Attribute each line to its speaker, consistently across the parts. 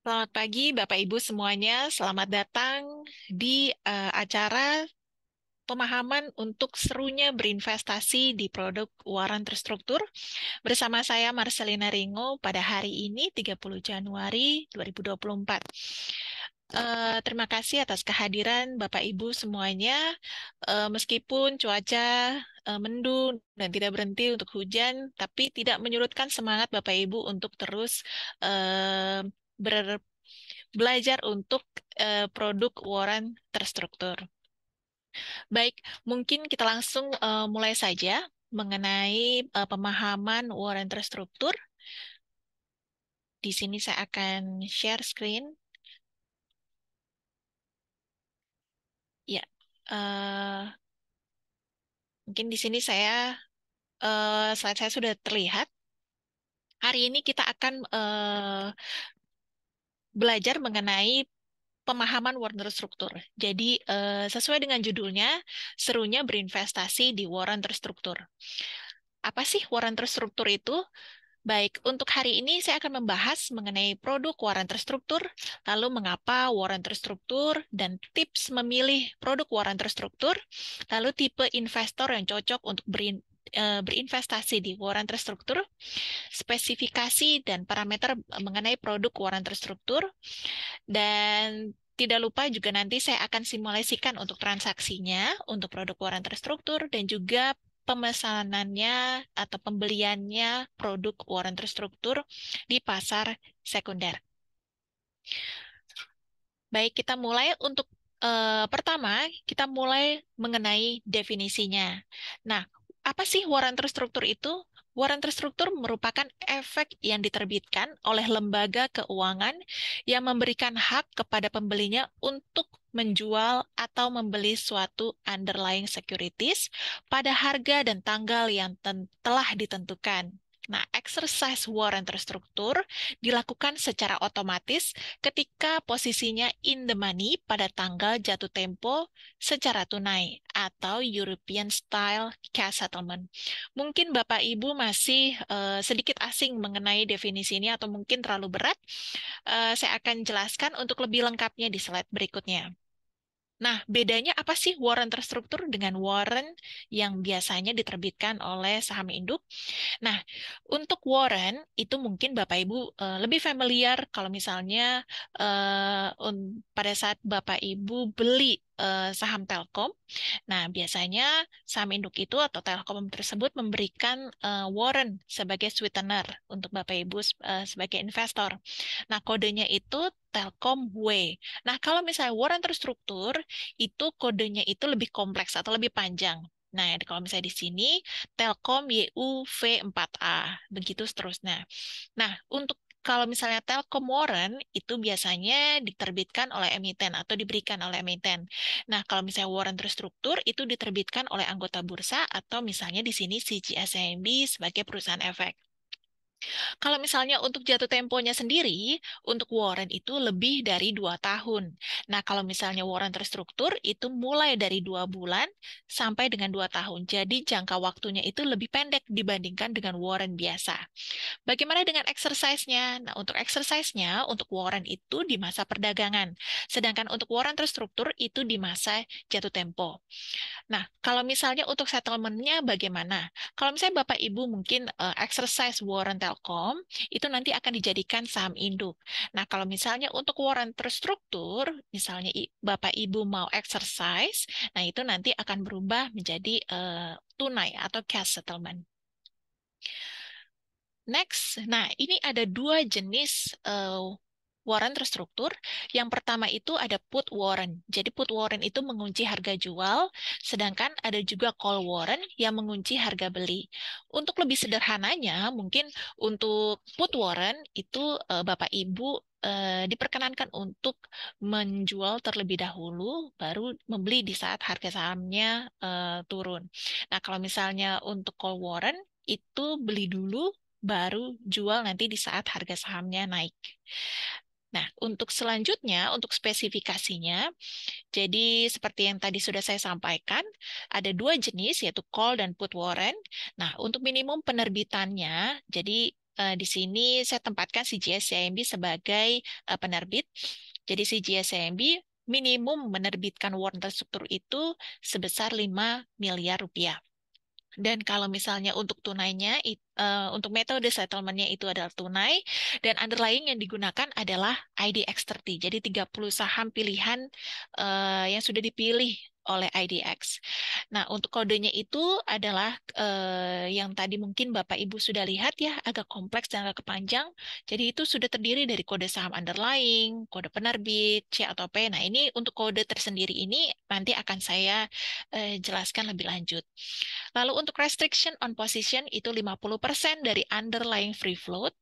Speaker 1: Selamat pagi, Bapak Ibu semuanya. Selamat datang di acara pemahaman untuk serunya berinvestasi di produk keuangan terstruktur bersama saya Marcelina Ringo pada hari ini 30 Januari 2024. Terima kasih atas kehadiran Bapak Ibu semuanya. Meskipun cuaca mendung dan tidak berhenti untuk hujan, tapi tidak menyurutkan semangat Bapak Ibu untuk terus eh, belajar untuk produk keuangan terstruktur. Baik, mungkin kita langsung mulai saja mengenai pemahaman keuangan terstruktur. Di sini saya akan share screen. Ya, eh, mungkin di sini slide saya sudah terlihat. Hari ini kita akan belajar mengenai pemahaman warren terstruktur. Jadi, sesuai dengan judulnya, serunya berinvestasi di warren terstruktur. Apa sih warren terstruktur itu? Baik, untuk hari ini saya akan membahas mengenai produk warren terstruktur, lalu mengapa warren terstruktur, dan tips memilih produk warren terstruktur, lalu tipe investor yang cocok untuk berinvestasi di warren terstruktur, spesifikasi dan parameter mengenai produk warren terstruktur, dan tidak lupa juga nanti saya akan simulasikan untuk transaksinya, untuk produk warren terstruktur, dan juga pemesanannya atau pembeliannya produk warren terstruktur di pasar sekunder. Baik, kita mulai untuk pertama, kita mulai mengenai definisinya. Nah, apa sih warren terstruktur itu? Warren terstruktur merupakan efek yang diterbitkan oleh lembaga keuangan yang memberikan hak kepada pembelinya untuk menjual atau membeli suatu underlying securities pada harga dan tanggal yang telah ditentukan. Nah, exercise warrant terstruktur dilakukan secara otomatis ketika posisinya in the money pada tanggal jatuh tempo secara tunai atau European style cash settlement. Mungkin Bapak Ibu masih sedikit asing mengenai definisi ini atau mungkin terlalu berat. Saya akan jelaskan untuk lebih lengkapnya di slide berikutnya. Nah, bedanya apa sih warrant terstruktur dengan warrant yang biasanya diterbitkan oleh saham induk? Nah, untuk warrant itu mungkin Bapak Ibu lebih familiar kalau misalnya pada saat Bapak Ibu beli saham Telkom. Nah, biasanya saham induk itu atau Telkom tersebut memberikan warrant sebagai sweetener untuk Bapak Ibu sebagai investor. Nah, kodenya itu Telkom W. Nah, kalau misalnya warrant terstruktur, itu kodenya itu lebih kompleks atau lebih panjang. Nah, kalau misalnya di sini Telkom YUV4A, begitu seterusnya. Nah, untuk kalau misalnya Telkom Warren itu biasanya diterbitkan oleh emiten atau diberikan oleh emiten. Nah, kalau misalnya Warren terstruktur itu diterbitkan oleh anggota bursa atau misalnya di sini CGSMB sebagai perusahaan efek. Kalau misalnya untuk jatuh temponya sendiri, untuk warrant itu lebih dari 2 tahun. Nah, kalau misalnya warrant terstruktur, itu mulai dari 2 bulan sampai dengan 2 tahun. Jadi jangka waktunya itu lebih pendek dibandingkan dengan warrant biasa. Bagaimana dengan exercise-nya? Nah, untuk exercise-nya, untuk warrant itu di masa perdagangan. Sedangkan untuk warrant terstruktur itu di masa jatuh tempo. Nah, kalau misalnya untuk settlement-nya bagaimana? Kalau misalnya Bapak Ibu mungkin exercise warrant Telkom, itu nanti akan dijadikan saham induk. Nah, kalau misalnya untuk warrant terstruktur, misalnya Bapak Ibu mau exercise, nah itu nanti akan berubah menjadi tunai atau cash settlement. Next, nah ini ada dua jenis warrant terstruktur. Yang pertama itu ada put warrant. Jadi put warrant itu mengunci harga jual, sedangkan ada juga call warrant yang mengunci harga beli. Untuk lebih sederhananya, mungkin untuk put warrant itu Bapak Ibu diperkenankan untuk menjual terlebih dahulu, baru membeli di saat harga sahamnya turun. Nah, kalau misalnya untuk call warrant itu beli dulu baru jual nanti di saat harga sahamnya naik. Nah, untuk selanjutnya, untuk spesifikasinya, jadi seperti yang tadi sudah saya sampaikan, ada dua jenis yaitu call dan put warrant. Nah, untuk minimum penerbitannya, jadi di sini saya tempatkan CGS CIMB sebagai penerbit. Jadi CGS CIMB minimum menerbitkan warrant terstruktur itu sebesar 5 miliar rupiah. Dan kalau misalnya untuk tunainya, untuk metode settlement-nya itu adalah tunai, dan underlying yang digunakan adalah IDX30. Jadi 30 saham pilihan yang sudah dipilih oleh IDX. Nah, untuk kodenya itu adalah yang tadi mungkin Bapak Ibu sudah lihat ya, agak kompleks dan agak panjang. Jadi itu sudah terdiri dari kode saham underlying, kode penerbit, C atau P. Nah, ini untuk kode tersendiri ini nanti akan saya jelaskan lebih lanjut. Lalu untuk restriction on position itu 50% dari underlying free float.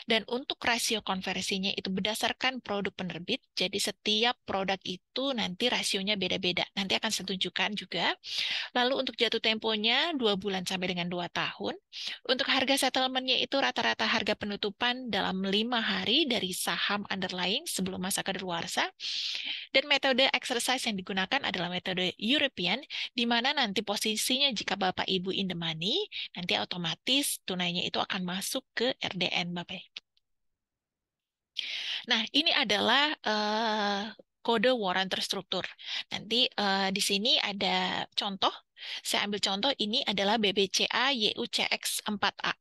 Speaker 1: Dan untuk rasio konversinya itu berdasarkan produk penerbit. Jadi setiap produk itu nanti rasionya beda-beda. Nanti akan saya tunjukkan juga. Lalu untuk jatuh temponya 2 bulan sampai dengan 2 tahun. Untuk harga settlementnya itu rata-rata harga penutupan dalam 5 hari dari saham underlying sebelum masa kadaluarsa. Dan metode exercise yang digunakan adalah metode European, di mana nanti posisinya jika Bapak Ibu in the money, nanti otomatis tunainya itu akan masuk ke RDN Bapak. Nah, ini adalah kode warrant terstruktur. Nanti di sini ada contoh. Saya ambil contoh, ini adalah BBCA YUCX4A.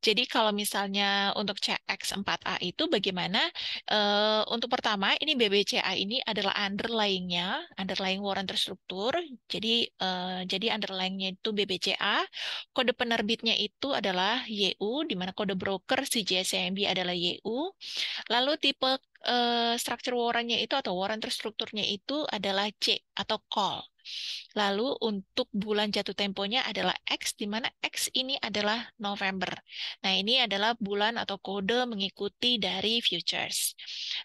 Speaker 1: Jadi kalau misalnya untuk CX4A itu bagaimana? Untuk pertama, ini BBCA ini adalah underlying warrant terstruktur. Jadi underlyingnya itu BBCA. Kode penerbitnya itu adalah YU, di mana kode broker CGS-CIMB adalah YU. Lalu tipe structure warrant-nya itu atau warrant terstrukturnya itu adalah C atau call. Lalu untuk bulan jatuh temponya adalah X, di mana X ini adalah November. Nah, ini adalah bulan atau kode mengikuti dari futures.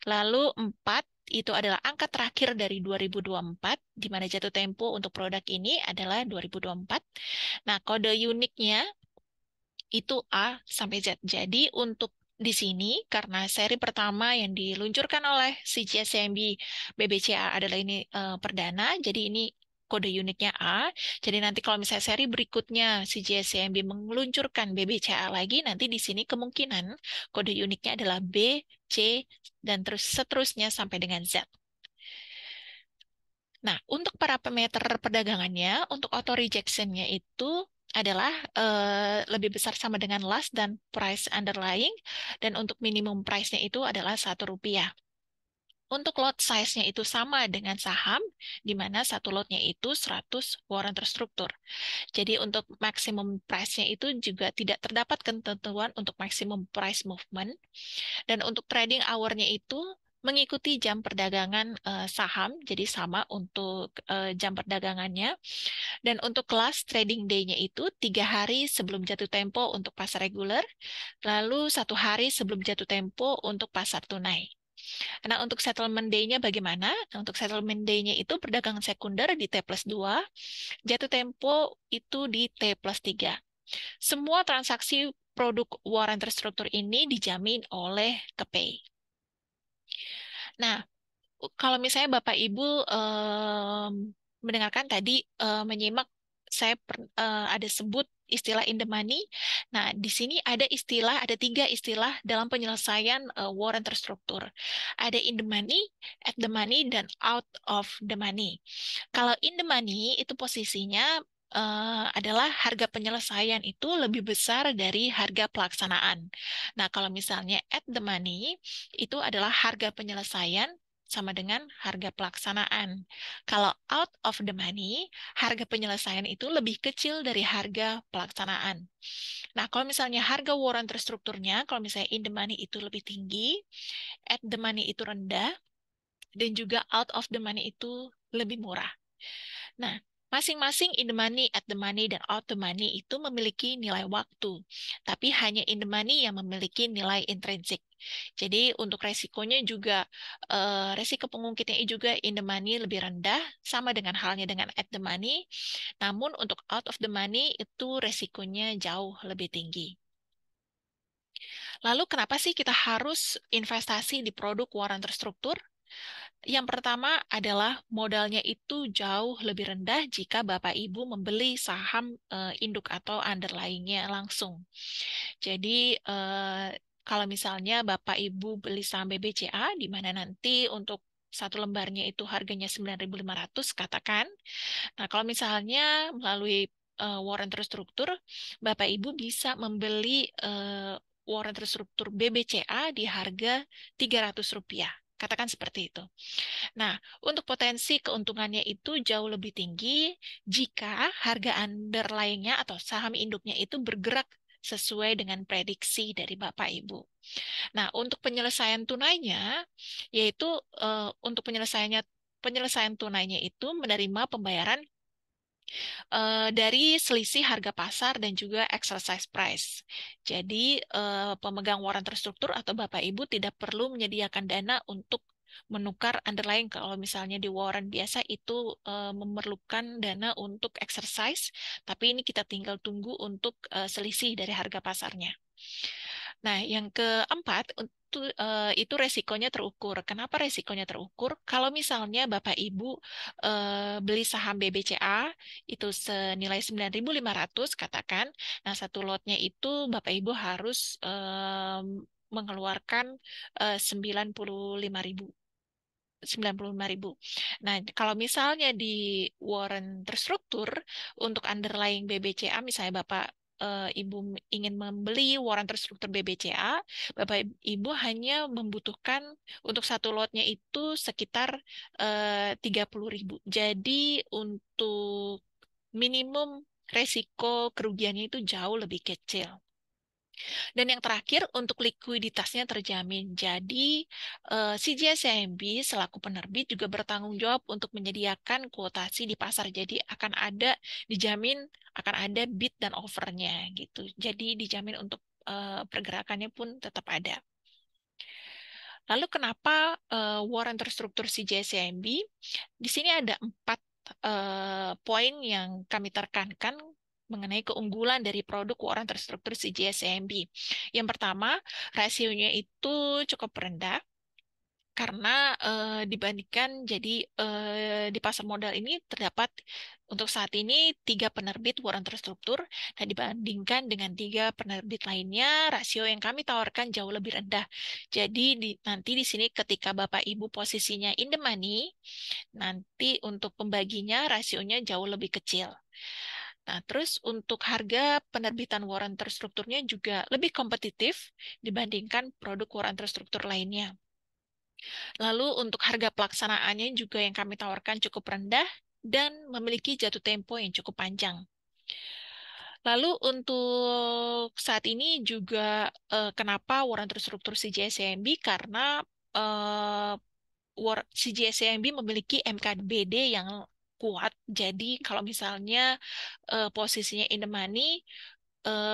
Speaker 1: Lalu 4 itu adalah angka terakhir dari 2024, di mana jatuh tempo untuk produk ini adalah 2024. Nah, kode uniknya itu A sampai Z. Jadi untuk di sini, karena seri pertama yang diluncurkan oleh CGS-CIMB BBCA adalah ini perdana, jadi ini kode uniknya A. Jadi nanti kalau misalnya seri berikutnya CGS-CIMB meluncurkan BBCA lagi, nanti di sini kemungkinan kode uniknya adalah B, C, dan terus seterusnya sampai dengan Z. Nah, untuk para parameter perdagangannya, untuk auto rejection-nya itu adalah lebih besar sama dengan last dan price underlying, dan untuk minimum price-nya itu adalah Rp1. Untuk lot size-nya itu sama dengan saham, di mana satu lotnya itu 100 warrant terstruktur. Jadi untuk maximum price-nya itu juga tidak terdapat ketentuan untuk maximum price movement. Dan untuk trading hour-nya itu mengikuti jam perdagangan saham, jadi sama untuk jam perdagangannya. Dan untuk kelas trading day-nya itu 3 hari sebelum jatuh tempo untuk pasar reguler, lalu 1 hari sebelum jatuh tempo untuk pasar tunai. Nah, untuk settlement day-nya bagaimana? Nah, untuk settlement day-nya itu perdagangan sekunder di T+2, jatuh tempo itu di T+3. Semua transaksi produk warrant terstruktur ini dijamin oleh KPI. Nah, kalau misalnya Bapak Ibu mendengarkan tadi, menyimak saya ada sebut istilah in the money. Nah, di sini ada 3 istilah dalam penyelesaian warrant terstruktur. Ada in the money, at the money, dan out of the money. Kalau in the money itu posisinya adalah harga penyelesaian itu lebih besar dari harga pelaksanaan. Nah, kalau misalnya at the money itu adalah harga penyelesaian sama dengan harga pelaksanaan. Kalau out of the money, harga penyelesaian itu lebih kecil dari harga pelaksanaan. Nah, kalau misalnya harga warrant terstrukturnya, kalau misalnya in the money itu lebih tinggi, at the money itu rendah, dan juga out of the money itu lebih murah. Nah, masing-masing in the money, at the money, dan out the money itu memiliki nilai waktu. Tapi hanya in the money yang memiliki nilai intrinsik. Jadi untuk resikonya juga, resiko pengungkitnya juga in the money lebih rendah, sama dengan halnya dengan at the money. Namun untuk out of the money itu resikonya jauh lebih tinggi. Lalu kenapa sih kita harus investasi di produk warrant terstruktur? Yang pertama adalah modalnya itu jauh lebih rendah jika Bapak Ibu membeli saham induk atau underlying-nya langsung. Jadi kalau misalnya Bapak Ibu beli saham BBCA di mana nanti untuk satu lembarnya itu harganya 9.500 katakan. Nah, kalau misalnya melalui warren terstruktur, Bapak Ibu bisa membeli warren terstruktur BBCA di harga Rp300. Katakan seperti itu. Nah, untuk potensi keuntungannya itu jauh lebih tinggi jika harga underlying-nya atau saham induknya itu bergerak sesuai dengan prediksi dari Bapak Ibu. Nah, untuk penyelesaian tunainya, yaitu untuk penyelesaian tunainya itu menerima pembayaran dari selisih harga pasar dan juga exercise price. Jadi, pemegang warrant terstruktur atau Bapak Ibu tidak perlu menyediakan dana untuk menukar underlying. Kalau misalnya di warrant biasa itu memerlukan dana untuk exercise, tapi ini kita tinggal tunggu untuk selisih dari harga pasarnya. Nah, yang keempat, itu resikonya terukur. Kenapa resikonya terukur? Kalau misalnya Bapak Ibu beli saham BBCA itu senilai 9.500 katakan, nah satu lotnya itu Bapak Ibu harus mengeluarkan 95.000. 95.000. Nah, kalau misalnya di warrant terstruktur untuk underlying BBCA, misalnya Bapak Ibu ingin membeli warrant terstruktur BBCA, Bapak Ibu hanya membutuhkan untuk satu lotnya itu sekitar 30.000. Jadi untuk minimum resiko kerugiannya itu jauh lebih kecil. Dan yang terakhir, untuk likuiditasnya terjamin. Jadi, CGS-CIMB selaku penerbit juga bertanggung jawab untuk menyediakan kuotasi di pasar. Jadi, dijamin akan ada bid dan offernya gitu. Jadi, dijamin untuk pergerakannya pun tetap ada. Lalu kenapa warrant terstruktur CGS-CIMB? Di sini ada 4 poin yang kami tekankan mengenai keunggulan dari produk warrant terstruktur CGS-CIMB. Yang pertama, rasionya itu cukup rendah karena dibandingkan jadi di pasar modal ini terdapat untuk saat ini 3 penerbit warrant terstruktur dan dibandingkan dengan 3 penerbit lainnya rasio yang kami tawarkan jauh lebih rendah. Jadi nanti di sini ketika Bapak Ibu posisinya in the money, nanti untuk pembaginya rasionya jauh lebih kecil. Nah, terus untuk harga penerbitan warrant terstrukturnya juga lebih kompetitif dibandingkan produk warrant terstruktur lainnya. Lalu untuk harga pelaksanaannya juga yang kami tawarkan cukup rendah dan memiliki jatuh tempo yang cukup panjang. Lalu untuk saat ini juga kenapa warrant terstruktur CGS-CIMB karena eh, CGS-CIMB memiliki MKBD yang kuat. Jadi kalau misalnya posisinya in the money,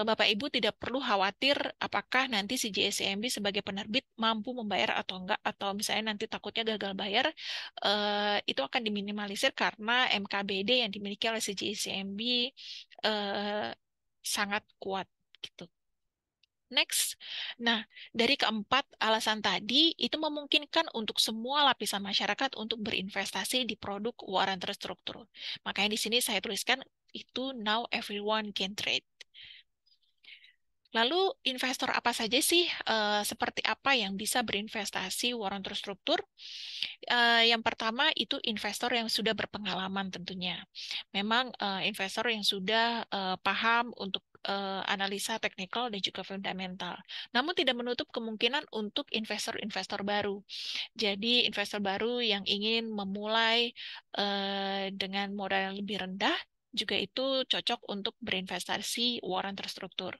Speaker 1: Bapak Ibu tidak perlu khawatir apakah nanti si JSCMB sebagai penerbit mampu membayar atau enggak, atau misalnya nanti takutnya gagal bayar, itu akan diminimalisir karena MKBD yang dimiliki oleh si JSCMB sangat kuat gitu. Next, nah dari keempat alasan tadi itu memungkinkan untuk semua lapisan masyarakat untuk berinvestasi di produk warrant terstruktur. Makanya di sini saya tuliskan itu now everyone can trade. Lalu investor apa saja sih, seperti apa yang bisa berinvestasi warrant terstruktur? Yang pertama itu investor yang sudah berpengalaman tentunya. Memang investor yang sudah paham untuk analisa teknikal dan juga fundamental. Namun tidak menutup kemungkinan untuk investor-investor baru. Jadi investor baru yang ingin memulai dengan modal yang lebih rendah juga itu cocok untuk berinvestasi warrant terstruktur.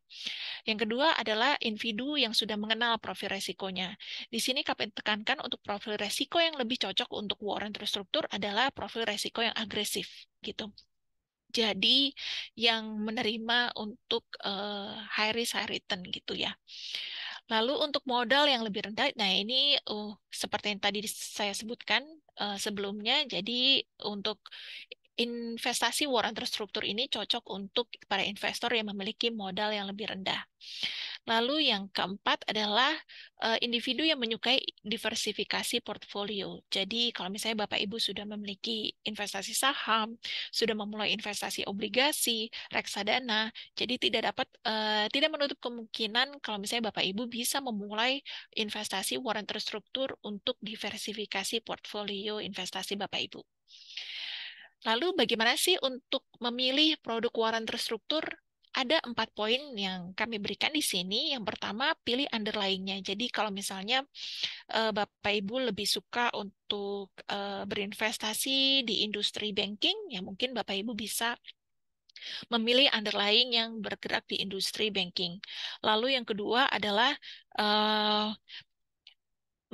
Speaker 1: Yang kedua adalah individu yang sudah mengenal profil resikonya. Di sini kami tekankan untuk profil resiko yang lebih cocok untuk warrant terstruktur adalah profil resiko yang agresif gitu. Jadi yang menerima untuk high risk high return gitu ya. Lalu untuk modal yang lebih rendah, nah ini seperti yang tadi saya sebutkan sebelumnya, jadi untuk investasi warrant terstruktur ini cocok untuk para investor yang memiliki modal yang lebih rendah. Lalu yang keempat adalah individu yang menyukai diversifikasi portfolio. Jadi kalau misalnya Bapak Ibu sudah memiliki investasi saham, sudah memulai investasi obligasi, reksadana, jadi tidak menutup kemungkinan kalau misalnya Bapak Ibu bisa memulai investasi waran terstruktur untuk diversifikasi portfolio investasi Bapak Ibu. Lalu bagaimana sih untuk memilih produk waran terstruktur? Ada 4 poin yang kami berikan di sini. Yang pertama, pilih underlying-nya. Jadi kalau misalnya Bapak Ibu lebih suka untuk berinvestasi di industri banking, ya mungkin Bapak Ibu bisa memilih underlying yang bergerak di industri banking. Lalu yang kedua adalah eh,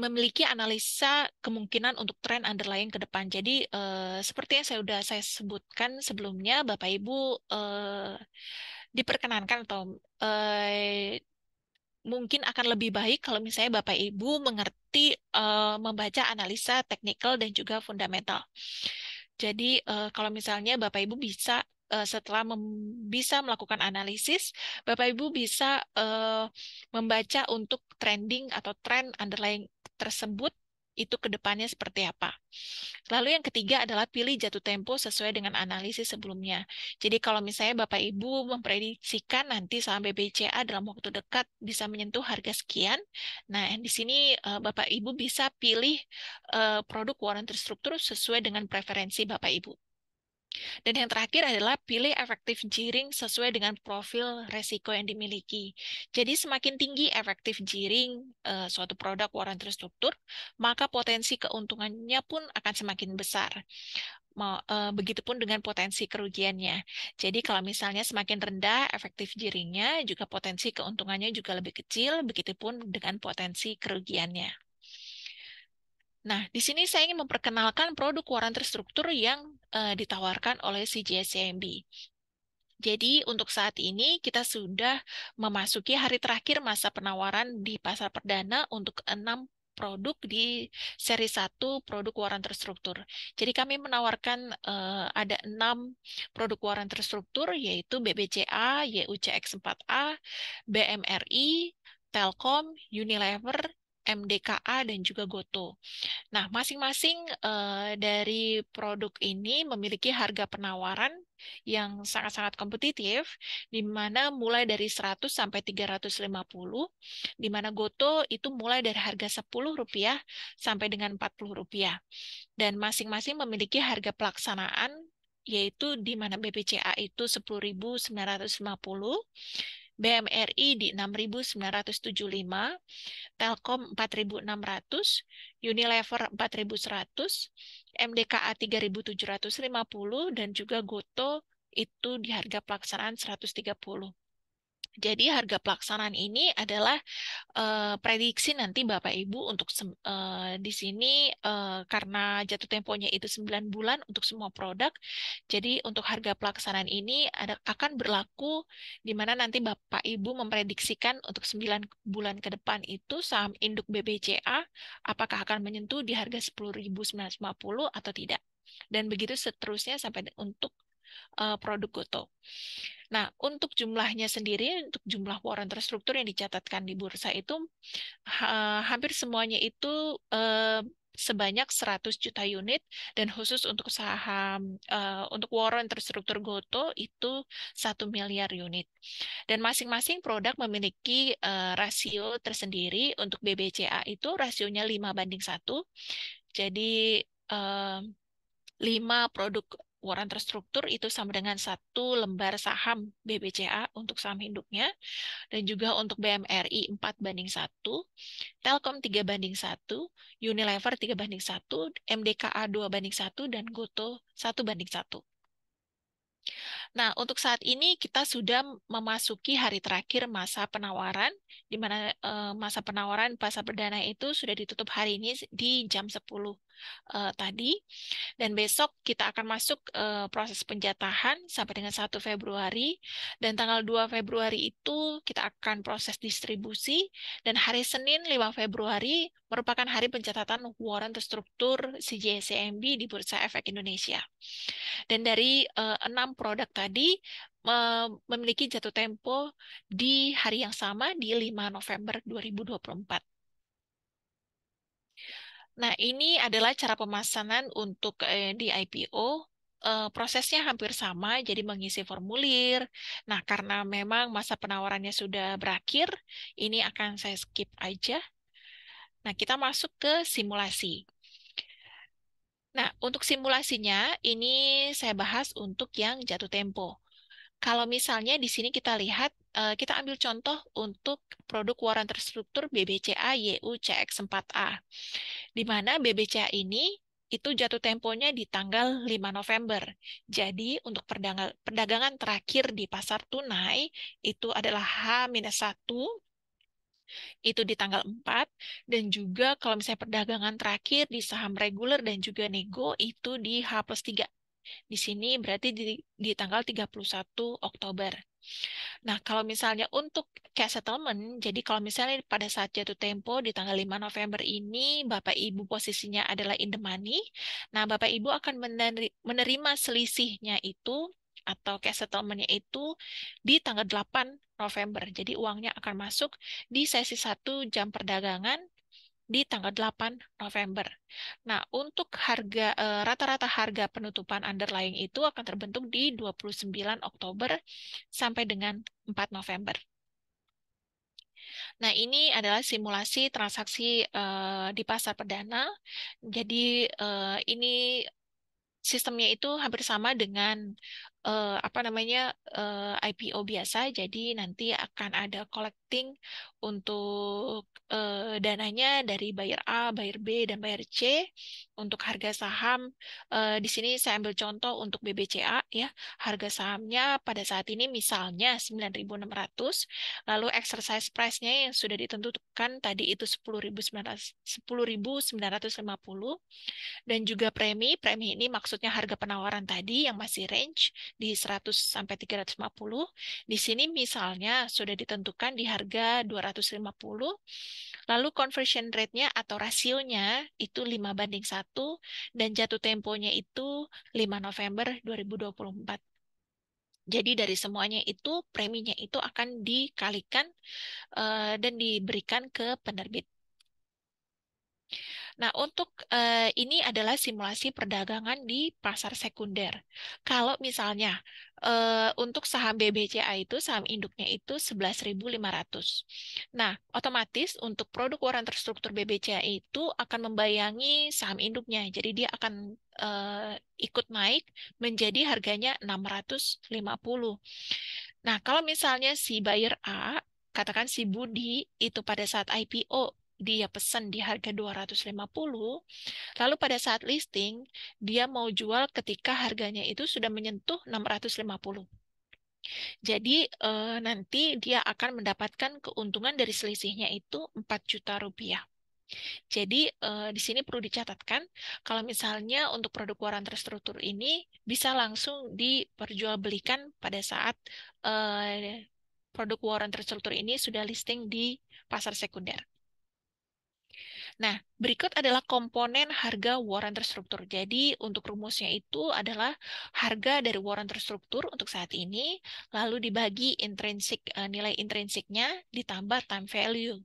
Speaker 1: memiliki analisa kemungkinan untuk tren underlying ke depan. Jadi seperti yang saya sebutkan sebelumnya, Bapak Ibu diperkenankan atau mungkin akan lebih baik kalau misalnya Bapak Ibu mengerti membaca analisa teknikal dan juga fundamental. Jadi kalau misalnya Bapak Ibu bisa setelah bisa melakukan analisis, Bapak Ibu bisa membaca untuk trending atau tren underlying tersebut itu ke depannya seperti apa. Lalu yang ketiga adalah pilih jatuh tempo sesuai dengan analisis sebelumnya. Jadi kalau misalnya Bapak Ibu memprediksikan nanti saham BBCA dalam waktu dekat bisa menyentuh harga sekian, nah di sini Bapak Ibu bisa pilih produk waran terstruktur sesuai dengan preferensi Bapak Ibu. Dan yang terakhir adalah pilih efektif giring sesuai dengan profil resiko yang dimiliki. Jadi semakin tinggi efektif giring suatu produk waran terstruktur, maka potensi keuntungannya pun akan semakin besar. Begitupun dengan potensi kerugiannya. Jadi kalau misalnya semakin rendah efektif giringnya, juga potensi keuntungannya juga lebih kecil, begitupun dengan potensi kerugiannya. Nah, di sini saya ingin memperkenalkan produk waran terstruktur yang ditawarkan oleh CGS-CIMB. Jadi untuk saat ini kita sudah memasuki hari terakhir masa penawaran di pasar perdana untuk 6 produk di seri 1 produk waran terstruktur. Jadi kami menawarkan ada 6 produk waran terstruktur yaitu BBCA, YUCX4A, BMRI, Telkom, Unilever, MDKA, dan juga Goto. Nah, masing-masing dari produk ini memiliki harga penawaran yang sangat-sangat kompetitif, di mana mulai dari 100 sampai 350, di mana Goto itu mulai dari harga Rp10 sampai dengan Rp40. Dan masing-masing memiliki harga pelaksanaan, yaitu di mana BPCA itu 10.950, BMRI di 6.975, Telkom 4.600, Unilever 4.100, MDKA 3.750, dan juga Goto itu di harga pelaksanaan 130. Jadi harga pelaksanaan ini adalah prediksi nanti Bapak Ibu untuk di sini karena jatuh temponya itu 9 bulan untuk semua produk. Jadi untuk harga pelaksanaan ini akan berlaku di mana nanti Bapak Ibu memprediksikan untuk 9 bulan ke depan itu saham induk BBCA apakah akan menyentuh di harga 10.950 atau tidak. Dan begitu seterusnya sampai untuk produk Goto. Nah, untuk jumlahnya sendiri, untuk jumlah waran terstruktur yang dicatatkan di bursa itu hampir semuanya itu sebanyak 100 juta unit, dan khusus untuk saham untuk waran terstruktur Goto itu 1 miliar unit. Dan masing-masing produk memiliki rasio tersendiri. Untuk BBCA itu rasionya 5:1. Jadi 5 produk waran terstruktur itu sama dengan 1 lembar saham BBCA untuk saham induknya, dan juga untuk BMRI 4:1, Telkom 3:1, Unilever 3:1, MDKA 2:1, dan Goto 1:1. Nah, untuk saat ini kita sudah memasuki hari terakhir masa penawaran, di mana masa penawaran pasar perdana itu sudah ditutup hari ini di jam 10 tadi. Dan besok kita akan masuk proses penjatahan sampai dengan 1 Februari. Dan tanggal 2 Februari itu kita akan proses distribusi. Dan hari Senin 5 Februari merupakan hari pencatatan waran terstruktur CGS-CIMB di Bursa Efek Indonesia. Dan dari 6 produk tadi, tadi memiliki jatuh tempo di hari yang sama di 5 November 2024. Nah, ini adalah cara pemesanan untuk di IPO. Prosesnya hampir sama, jadi mengisi formulir. Nah, karena memang masa penawarannya sudah berakhir, ini akan saya skip aja. Nah, kita masuk ke simulasi. Nah, untuk simulasinya, ini saya bahas untuk yang jatuh tempo. Kalau misalnya di sini kita lihat, kita ambil contoh untuk produk waran terstruktur BBCA YU-CX4A, di mana BBCA ini itu jatuh temponya di tanggal 5 November. Jadi untuk perdagangan terakhir di pasar tunai itu adalah H-1, itu di tanggal 4, dan juga kalau misalnya perdagangan terakhir di saham reguler dan juga nego itu di H+3. Di sini berarti di tanggal 31 Oktober. Nah, kalau misalnya untuk cash settlement, jadi kalau misalnya pada saat jatuh tempo di tanggal 5 November ini, Bapak Ibu posisinya adalah in the money, nah Bapak Ibu akan menerima selisihnya itu atau cash settlement-nya itu di tanggal 8 November. Jadi uangnya akan masuk di sesi 1 jam perdagangan di tanggal 8 November. Nah, untuk rata-rata harga penutupan underlying itu akan terbentuk di 29 Oktober sampai dengan 4 November. Nah, ini adalah simulasi transaksi di pasar perdana. Jadi, ini sistemnya itu hampir sama dengan apa namanya IPO biasa. Jadi nanti akan ada collecting untuk dananya dari buyer A, buyer B, dan buyer C. Untuk harga saham di sini saya ambil contoh untuk BBCA ya. Harga sahamnya pada saat ini misalnya 9.600, lalu exercise price-nya yang sudah ditentukan tadi itu 10.950, dan juga premi ini maksudnya harga penawaran tadi yang masih range di 100 sampai 350. Di sini misalnya sudah ditentukan di harga 250. Lalu conversion rate-nya atau rasionya itu 5:1 dan jatuh temponya itu 5 November 2024. Jadi dari semuanya itu preminya itu akan dikalikan dan diberikan ke penerbit. Nah, untuk ini adalah simulasi perdagangan di pasar sekunder. Kalau misalnya untuk saham BBCA itu, saham induknya itu 11.500. Nah, otomatis untuk produk waran terstruktur BBCA itu akan membayangi saham induknya. Jadi dia akan ikut naik menjadi harganya 650. Nah, kalau misalnya si buyer A, katakan si Budi, itu pada saat IPO, dia pesan di harga 250, lalu pada saat listing, dia mau jual ketika harganya itu sudah menyentuh 650. Jadi nanti dia akan mendapatkan keuntungan dari selisihnya itu 4 juta rupiah. Jadi di sini perlu dicatatkan kalau misalnya untuk produk waran terstruktur ini bisa langsung diperjualbelikan pada saat produk waran terstruktur ini sudah listing di pasar sekunder. Nah, berikut adalah komponen harga waran terstruktur. Jadi untuk rumusnya itu adalah harga dari waran terstruktur untuk saat ini, lalu dibagi nilai intrinsiknya ditambah time value.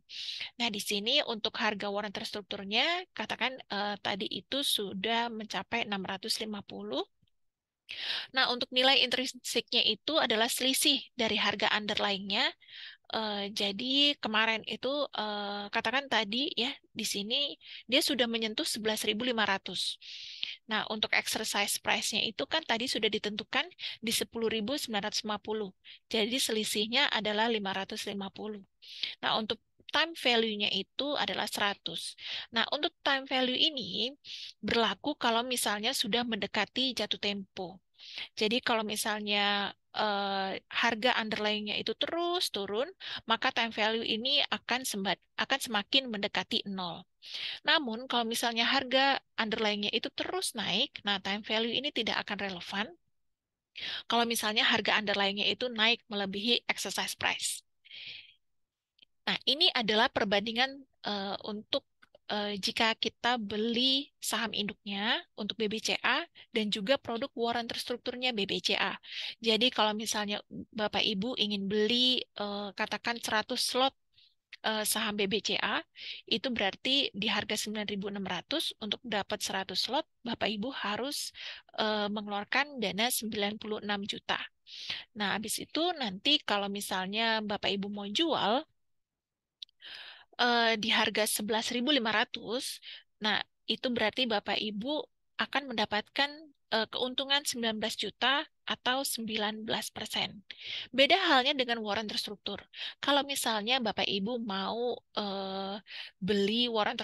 Speaker 1: Nah, di sini untuk harga waran terstrukturnya, katakan tadi itu sudah mencapai 650. Nah, untuk nilai intrinsiknya itu adalah selisih dari harga underlying-nya. Jadi kemarin itu katakan tadi ya di sini dia sudah menyentuh 11.500. Nah, untuk exercise price-nya itu kan tadi sudah ditentukan di 10.950. Jadi selisihnya adalah 550. Nah, untuk time value-nya itu adalah 100. Nah, untuk time value ini berlaku kalau misalnya sudah mendekati jatuh tempo. Jadi kalau misalnya harga underlying-nya itu terus turun, maka time value ini akan semakin mendekati nol. Namun kalau misalnya harga underlying-nya itu terus naik, nah time value ini tidak akan relevan kalau misalnya harga underlying-nya itu naik melebihi exercise price. Nah, ini adalah perbandingan untuk jika kita beli saham induknya untuk BBCA dan juga produk warrant terstrukturnya BBCA. Jadi kalau misalnya Bapak Ibu ingin beli katakan 100 slot saham BBCA, itu berarti di harga 9.600 untuk dapat 100 slot, Bapak Ibu harus mengeluarkan dana 96 juta. Nah, habis itu nanti kalau misalnya Bapak Ibu mau jual di harga 11.500, nah itu berarti Bapak Ibu akan mendapatkan keuntungan 19 juta atau 19%. Beda halnya dengan warrant terstruktur. Kalau misalnya Bapak Ibu mau beli warrant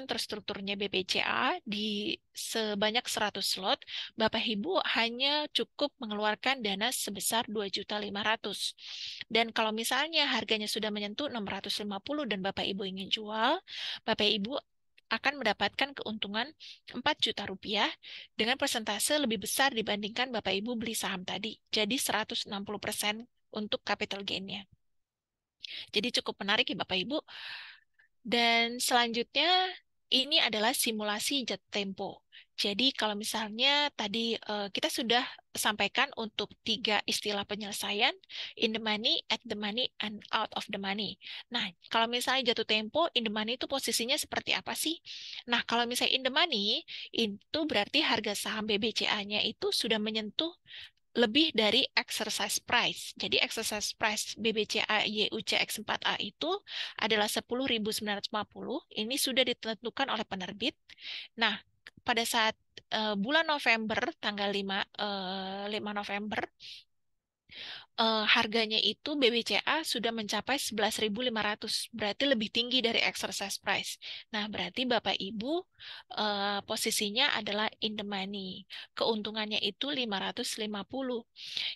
Speaker 1: terstrukturnya BPCA di sebanyak 100 slot, Bapak Ibu hanya cukup mengeluarkan dana sebesar 2.500.000. Dan kalau misalnya harganya sudah menyentuh 650 dan Bapak Ibu ingin jual, Bapak Ibu akan mendapatkan keuntungan 4 juta rupiah dengan persentase lebih besar dibandingkan Bapak Ibu beli saham tadi. Jadi 160% untuk capital gain-nya. Jadi cukup menarik ya Bapak Ibu. Dan selanjutnya ini adalah simulasi jatuh tempo. Jadi kalau misalnya tadi kita sudah sampaikan untuk 3 istilah penyelesaian, in the money, at the money, and out of the money. Nah, kalau misalnya jatuh tempo, in the money itu posisinya seperti apa sih? Nah, kalau misalnya in the money, itu berarti harga saham BBCA-nya itu sudah menyentuh lebih dari exercise price. Jadi exercise price BBCA YUCX4A itu adalah 10.950. Ini sudah ditentukan oleh penerbit. Nah, pada saat bulan November, tanggal 5 November, harganya itu BBCA sudah mencapai 11.500, berarti lebih tinggi dari exercise price. Nah, berarti Bapak Ibu posisinya adalah in the money. Keuntungannya itu 550.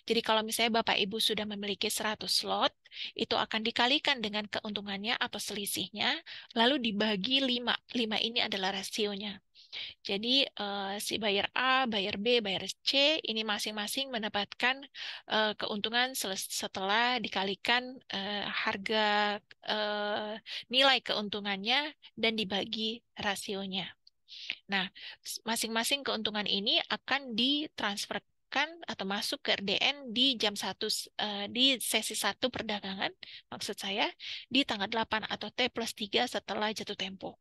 Speaker 1: Jadi kalau misalnya Bapak Ibu sudah memiliki 100 slot, itu akan dikalikan dengan keuntungannya atau selisihnya, lalu dibagi 5. 5 ini adalah rasionya. Jadi si buyer A, buyer B, buyer C ini masing-masing mendapatkan keuntungan setelah dikalikan harga nilai keuntungannya dan dibagi rasionya. Nah, masing-masing keuntungan ini akan ditransferkan atau masuk ke RDN di jam 1 di sesi 1 perdagangan, maksud saya di tanggal 8 atau T+3 setelah jatuh tempo.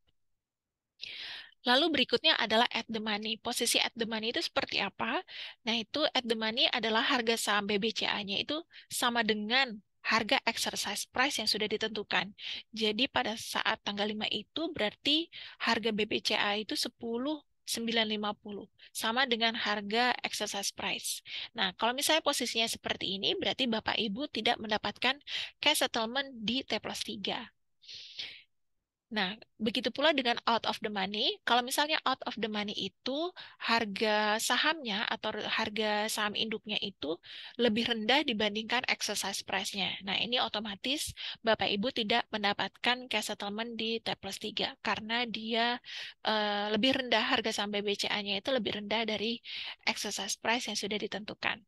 Speaker 1: Lalu berikutnya adalah at the money. Posisi at the money itu seperti apa? Nah, itu at the money adalah harga saham BBCA-nya itu sama dengan harga exercise price yang sudah ditentukan. Jadi pada saat tanggal 5 itu berarti harga BBCA itu 10.950 sama dengan harga exercise price. Nah, kalau misalnya posisinya seperti ini berarti Bapak Ibu tidak mendapatkan cash settlement di T+3. Nah, begitu pula dengan out of the money. Kalau misalnya out of the money itu harga sahamnya atau harga saham induknya itu lebih rendah dibandingkan exercise price-nya. Nah, ini otomatis Bapak Ibu tidak mendapatkan cash settlement di T+3 karena dia lebih rendah, harga saham BBCA-nya itu lebih rendah dari exercise price yang sudah ditentukan.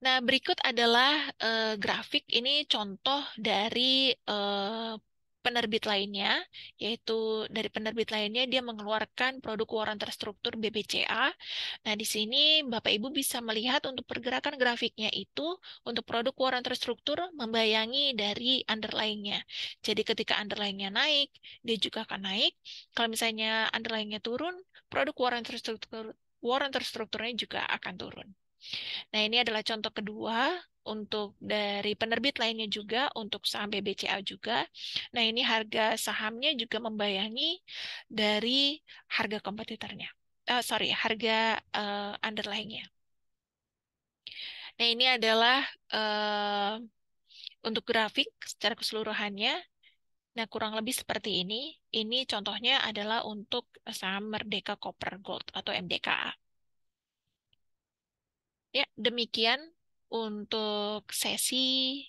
Speaker 1: Nah, berikut adalah grafik. Ini contoh dari penerbit lainnya, yaitu dari penerbit lainnya dia mengeluarkan produk warrant terstruktur BBCA. Nah, di sini Bapak Ibu bisa melihat untuk pergerakan grafiknya itu untuk produk warrant terstruktur membayangi dari underlying-nya. Jadi ketika underlying-nya naik, dia juga akan naik. Kalau misalnya underlying-nya turun, produk warrant terstrukturnya juga akan turun. Nah, ini adalah contoh kedua untuk dari penerbit lainnya juga, untuk saham BBCA juga. Nah, ini harga sahamnya juga membayangi dari harga kompetitornya. Sorry, harga underlying-nya. Nah, ini adalah untuk grafik secara keseluruhannya. Nah, kurang lebih seperti ini. Ini contohnya adalah untuk saham Merdeka Copper Gold atau MDKA. Ya, demikian untuk sesi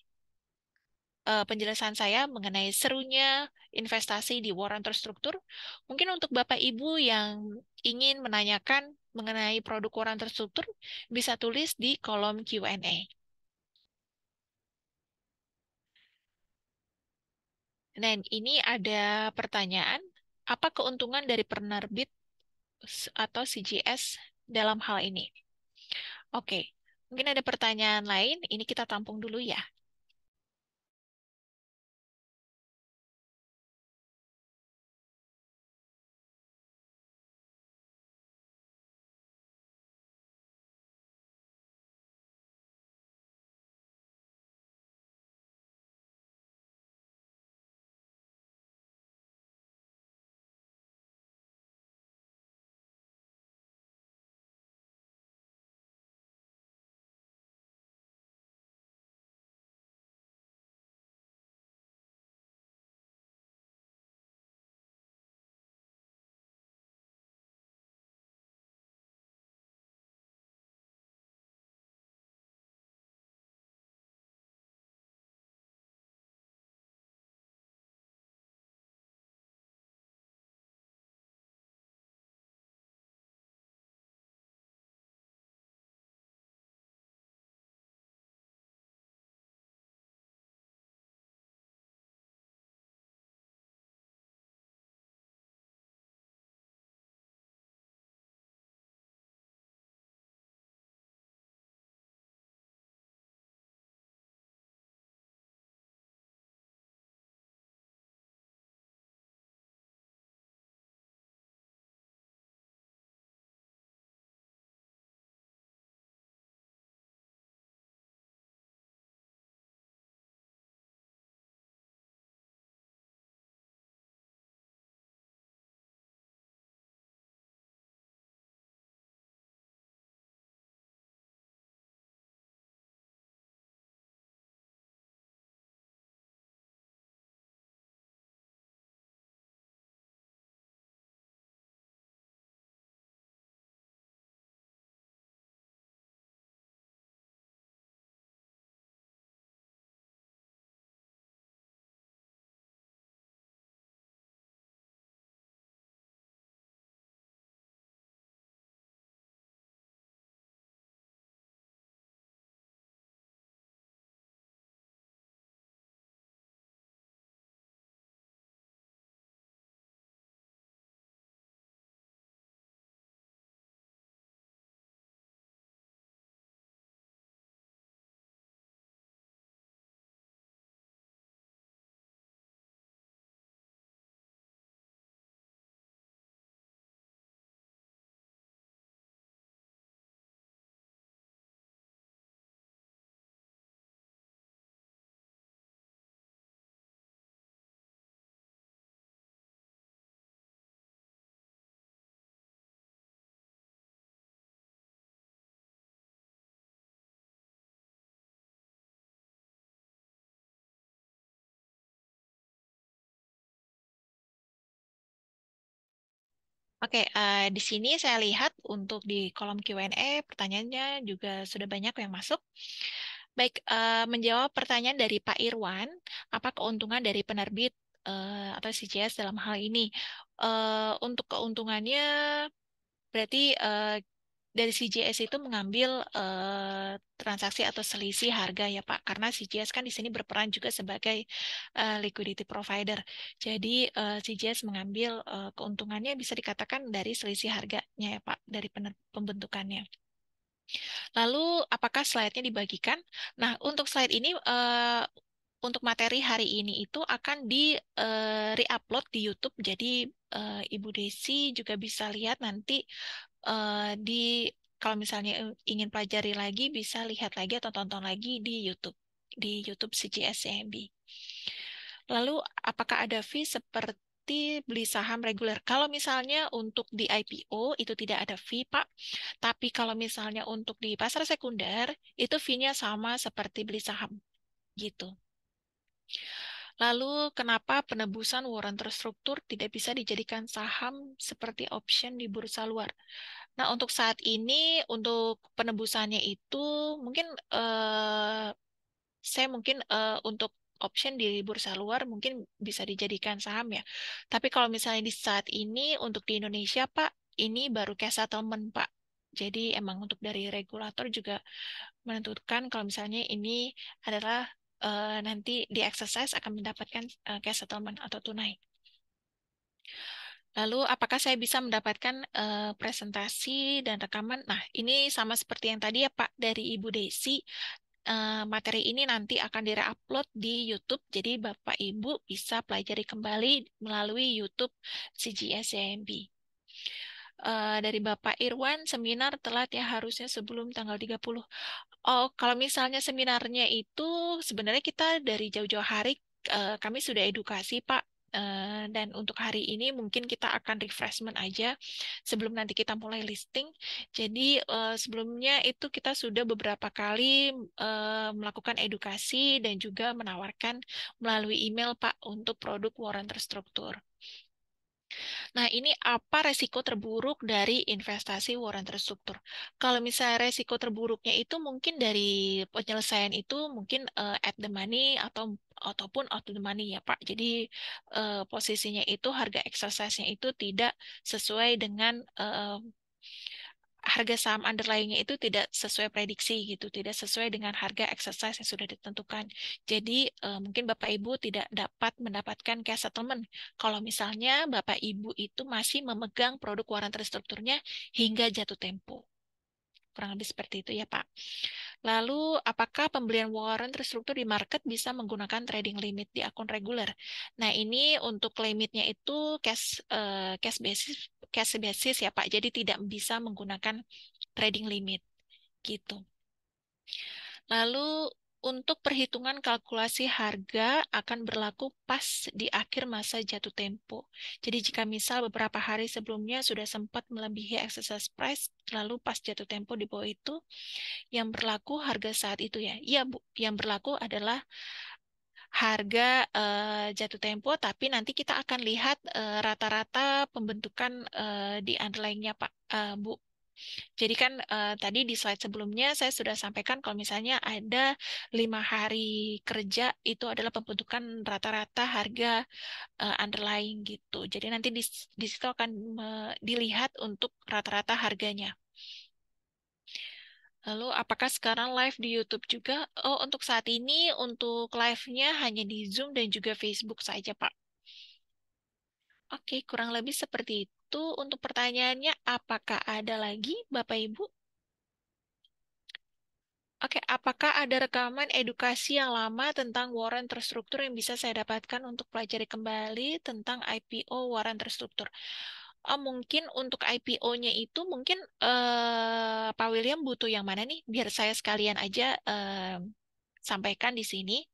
Speaker 1: penjelasan saya mengenai serunya investasi di warrant terstruktur. Mungkin untuk Bapak Ibu yang ingin menanyakan mengenai produk warrant terstruktur, bisa tulis di kolom Q&A. Dan ini ada pertanyaan, apa keuntungan dari penerbit atau CGS dalam hal ini? Oke, mungkin ada pertanyaan lain, ini kita tampung dulu ya. Oke, di sini saya lihat untuk di kolom Q&A pertanyaannya juga sudah banyak yang masuk. Baik, menjawab pertanyaan dari Pak Irwan, apa keuntungan dari penerbit atau CCS dalam hal ini? Untuk keuntungannya berarti dari CGS itu mengambil transaksi atau selisih harga ya Pak, karena CGS kan di sini berperan juga sebagai liquidity provider. Jadi CGS mengambil keuntungannya bisa dikatakan dari selisih harganya ya Pak, dari pembentukannya. Lalu apakah slide-nya dibagikan? Nah, untuk slide ini untuk materi hari ini itu akan di re-upload di YouTube. Jadi Ibu Desi juga bisa lihat nanti di kalau misalnya ingin pelajari lagi bisa lihat lagi atau tonton lagi di YouTube CGS CIMB. Lalu apakah ada fee seperti beli saham reguler? Kalau misalnya untuk di IPO itu tidak ada fee, Pak. Tapi kalau misalnya untuk di pasar sekunder itu fee-nya sama seperti beli saham gitu. Lalu kenapa penebusan warrant terstruktur tidak bisa dijadikan saham seperti option di bursa luar? Nah, untuk saat ini, untuk penebusannya itu mungkin saya mungkin untuk option di bursa luar mungkin bisa dijadikan saham ya. Tapi kalau misalnya di saat ini untuk di Indonesia, Pak, ini baru cash settlement, Pak. Jadi emang untuk dari regulator juga menentukan kalau misalnya ini adalah nanti di exercise akan mendapatkan cash settlement atau tunai. Lalu, apakah saya bisa mendapatkan presentasi dan rekaman? Nah, ini sama seperti yang tadi ya Pak dari Ibu Desi. Materi ini nanti akan di-upload di YouTube, jadi Bapak Ibu bisa pelajari kembali melalui YouTube CGS YMB. Dari Bapak Irwan, seminar telat ya harusnya sebelum tanggal 30. Oh, kalau misalnya seminarnya itu sebenarnya kita dari jauh-jauh hari kami sudah edukasi, Pak. Dan untuk hari ini mungkin kita akan refreshment aja sebelum nanti kita mulai listing. Jadi sebelumnya itu kita sudah beberapa kali melakukan edukasi dan juga menawarkan melalui email, Pak, untuk produk warrant terstruktur. Nah, ini apa resiko terburuk dari investasi warrant terstruktur? Kalau misalnya resiko terburuknya itu mungkin dari penyelesaian itu mungkin at the money ataupun out the money ya Pak. Jadi posisinya itu harga exercise-nya itu tidak sesuai dengan harga saham underlying-nya itu tidak sesuai prediksi gitu, tidak sesuai dengan harga exercise yang sudah ditentukan. Jadi mungkin Bapak Ibu tidak dapat mendapatkan cash settlement kalau misalnya Bapak Ibu itu masih memegang produk warrant terstrukturnya hingga jatuh tempo. Kurang lebih seperti itu ya Pak. Lalu, apakah pembelian warrant terstruktur di market bisa menggunakan trading limit di akun reguler? Nah, ini untuk limitnya itu cash basis ya Pak. Jadi tidak bisa menggunakan trading limit gitu. Lalu untuk perhitungan kalkulasi harga akan berlaku pas di akhir masa jatuh tempo. Jadi jika misal beberapa hari sebelumnya sudah sempat melebihi exercise price, lalu pas jatuh tempo di bawah itu, yang berlaku harga saat itu ya. Iya Bu, yang berlaku adalah harga jatuh tempo, tapi nanti kita akan lihat rata-rata pembentukan di underlying-nya Pak, Bu. Jadi kan tadi di slide sebelumnya saya sudah sampaikan kalau misalnya ada 5 hari kerja itu adalah pembentukan rata-rata harga underlying gitu. Jadi nanti di situ akan dilihat untuk rata-rata harganya. Lalu apakah sekarang live di YouTube juga? Oh, untuk saat ini untuk live-nya hanya di Zoom dan juga Facebook saja, Pak. Oke, kurang lebih seperti itu. Untuk pertanyaannya, apakah ada lagi, Bapak Ibu? Oke, apakah ada rekaman edukasi yang lama tentang warrant terstruktur yang bisa saya dapatkan untuk pelajari kembali tentang IPO warrant terstruktur? Mungkin untuk IPO-nya itu mungkin Pak William butuh yang mana nih? Biar saya sekalian aja sampaikan di sini.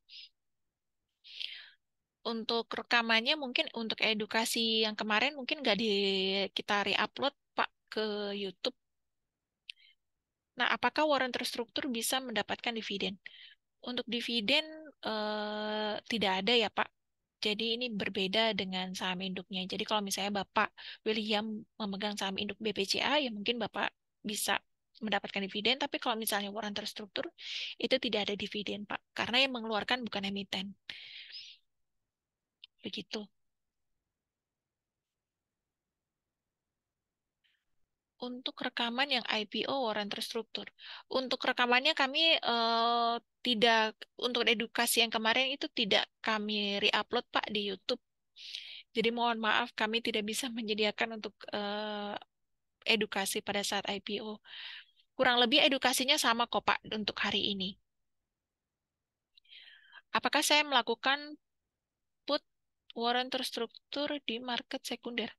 Speaker 1: Untuk rekamannya mungkin untuk edukasi yang kemarin mungkin nggak kita re-upload Pak ke YouTube. Nah, apakah warrant terstruktur bisa mendapatkan dividen? Untuk dividen tidak ada ya Pak. Jadi ini berbeda dengan saham induknya. Jadi kalau misalnya Bapak William memegang saham induk BPCA, ya mungkin Bapak bisa mendapatkan dividen. Tapi kalau misalnya warrant terstruktur, itu tidak ada dividen Pak. Karena yang mengeluarkan bukan emiten. Begitu. Untuk rekaman yang IPO warrant terstruktur. Untuk rekamannya kami tidak, untuk edukasi yang kemarin itu tidak kami re-upload Pak di YouTube. Jadi mohon maaf kami tidak bisa menyediakan untuk edukasi pada saat IPO. Kurang lebih edukasinya sama kok Pak untuk hari ini. Apakah saya melakukan put warrant terstruktur di market sekunder?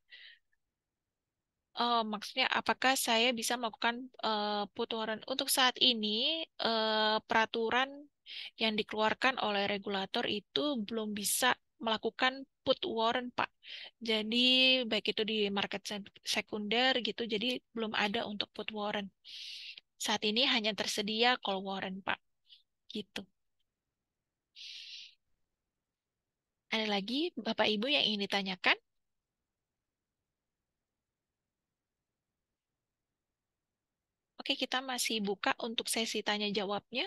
Speaker 1: Maksudnya apakah saya bisa melakukan put warrant? Untuk saat ini peraturan yang dikeluarkan oleh regulator itu belum bisa melakukan put warrant, Pak. Jadi baik itu di market sekunder gitu, jadi belum ada untuk put warrant. Saat ini hanya tersedia call warrant, Pak. Gitu. Ada lagi Bapak Ibu yang ingin ditanyakan? Oke, kita masih buka untuk sesi tanya jawabnya.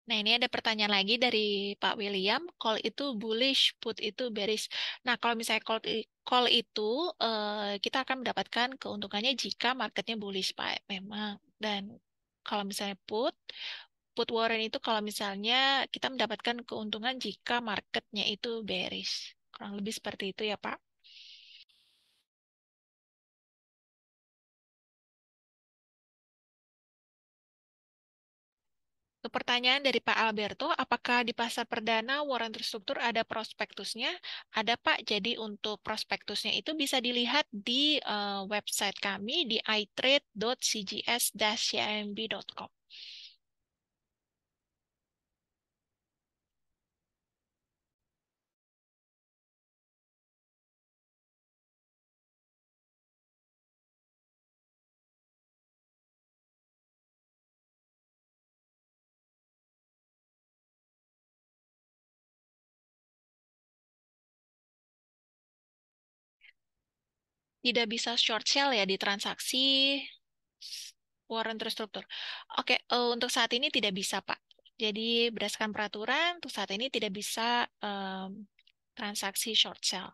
Speaker 1: Nah, ini ada pertanyaan lagi dari Pak William. Call itu bullish, put itu bearish. Nah, kalau misalnya call itu kita akan mendapatkan keuntungannya jika marketnya bullish, Pak. Memang. Dan kalau misalnya put warrant itu kalau misalnya kita mendapatkan keuntungan jika marketnya itu bearish. Kurang lebih seperti itu ya, Pak. Untuk pertanyaan dari Pak Alberto, apakah di pasar perdana warrant terstruktur ada prospektusnya? Ada Pak, jadi untuk prospektusnya itu bisa dilihat di website kami di itrade.cgs-cimb.com. Tidak bisa short sell ya di transaksi warrant terstruktur. Oke, untuk saat ini tidak bisa Pak. Jadi berdasarkan peraturan, untuk saat ini tidak bisa transaksi short sell.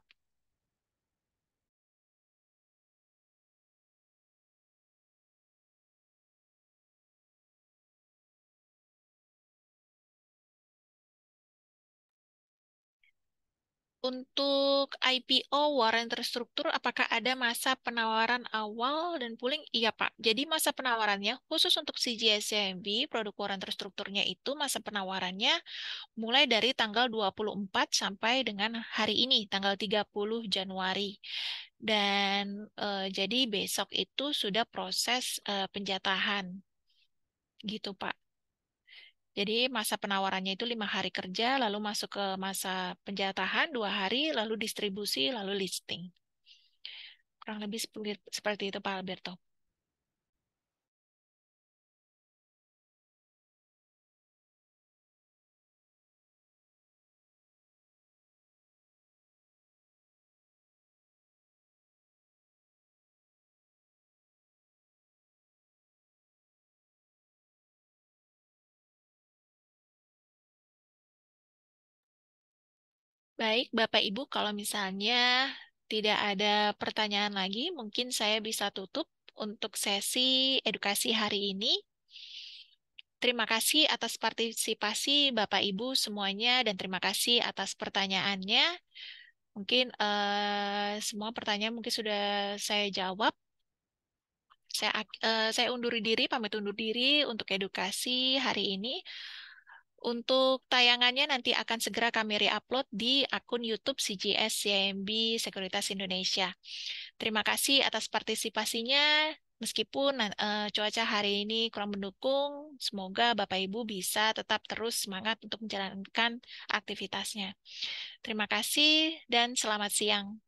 Speaker 1: Untuk IPO warren terstruktur, apakah ada masa penawaran awal dan pooling? Iya, Pak. Jadi masa penawarannya khusus untuk CGS-CIMB, produk warren terstrukturnya itu masa penawarannya mulai dari tanggal 24 sampai dengan hari ini, tanggal 30 Januari. Dan jadi besok itu sudah proses penjatahan, gitu, Pak. Jadi masa penawarannya itu 5 hari kerja, lalu masuk ke masa penjatahan 2 hari, lalu distribusi, lalu listing. Kurang lebih seperti itu Pak Alberto. Baik, Bapak Ibu, kalau misalnya tidak ada pertanyaan lagi, mungkin saya bisa tutup untuk sesi edukasi hari ini. Terima kasih atas partisipasi Bapak Ibu semuanya dan terima kasih atas pertanyaannya. Mungkin semua pertanyaan mungkin sudah saya jawab. Saya undur diri, pamit undur diri untuk edukasi hari ini. Untuk tayangannya nanti akan segera kami reupload di akun YouTube CGS CIMB Sekuritas Indonesia. Terima kasih atas partisipasinya. Meskipun cuaca hari ini kurang mendukung, semoga Bapak Ibu bisa tetap terus semangat untuk menjalankan aktivitasnya. Terima kasih dan selamat siang.